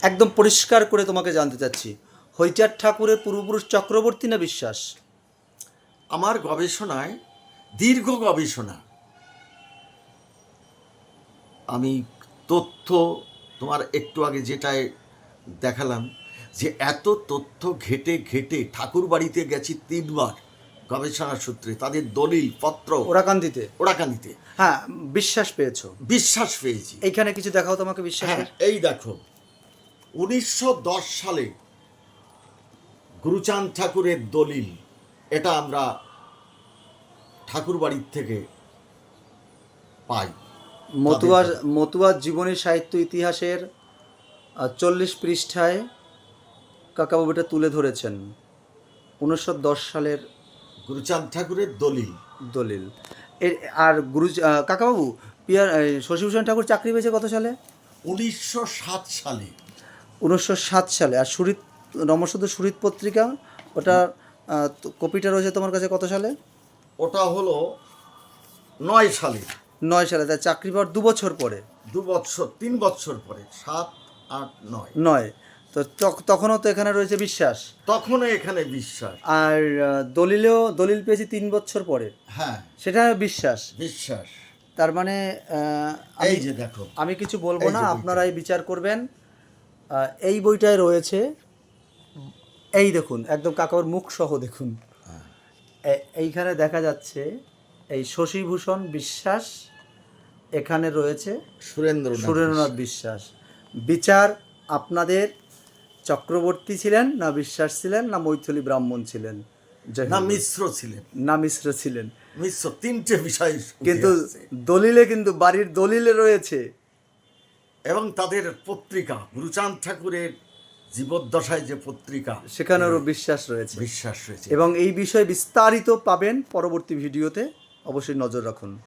একদম পরিষ্কার করে তোমাকে জানতে চাচ্ছি, হইচার ঠাকুরের পূর্বপুরুষ চক্রবর্তী না বিশ্বাস? আমার গবেষণায়, দীর্ঘ গবেষণা, আমি তথ্য তোমার একটু আগে যেটায় দেখালাম, যে এত তথ্য ঘেটে ঘেটে ঠাকুর বাড়িতে গেছি 3 বার গবেষণা সূত্রে, তাদের দলিল পত্র ওরাকান্দিতে হ্যাঁ, বিশ্বাস পেয়েছো? বিশ্বাস পেয়েছি। এইখানে কিছু দেখাও তোমাকে বিশ্বাস। হ্যাঁ, এই দেখো 1910 সালে গুরুচাঁদ ঠাকুরের দলিল, এটা আমরা ঠাকুর বাড়ির থেকে পাই। মতুয়ার জীবনী সাহিত্য ইতিহাসের 40 পৃষ্ঠায় কাকাবাবু এটা তুলে ধরেছেন 1910 সালের গুরুচাঁদ ঠাকুরের দলিল। আর কাকাবাবু শশীভূষণ ঠাকুর চাকরি পেয়েছে কত সালে? 1907 সালে। 1907 সালে। আর রমসূদ্র সুরিত পত্রিকা, ওটা কপিটা রয়েছে তোমার কাছে কত সালে? ওটা হলো 9 সালে। 9 সালে, তাই চাকরি পাওয়ার 2 বছর পরে। 3 বছর পরে, 7, 8, 9। তো তখনও তো এখানে রয়েছে বিশ্বাস। তখনও এখানে বিশ্বাস। আর দলিল পেয়েছি 3 বছর পরে। হ্যাঁ, সেটা বিশ্বাস। তার মানে এই যে দেখো, আমি কিছু বলবো না, আপনারাই বিচার করবেন। এই বইটায় রয়েছে, এই দেখুন, একদম কাকার মুখ সহ দেখুন, এইখানে দেখা যাচ্ছে এই শশীভূষণ বিশ্বাস, এখানে রয়েছে সুরেন্দ্রনাথ বিশ্বাস। বিচার আপনাদের চক্রবর্তী ছিলেন না বিশ্বাস ছিলেন না মৈথিলী ব্রাহ্মণ ছিলেন না মিশ্র ছিলেন, মিশ্র, 3টে বিষয়। কিন্তু কিন্তু বাড়ির দলিলে রয়েছে, এবং তাদের পত্রিকা, গুরুচাঁদ ঠাকুরের জীবদ্দশায় যে পত্রিকা, সেখানেও বিশ্বাস রয়েছে। এবং এই বিষয়ে বিস্তারিত পাবেন পরবর্তী ভিডিওতে, অবশ্যই নজর রাখুন।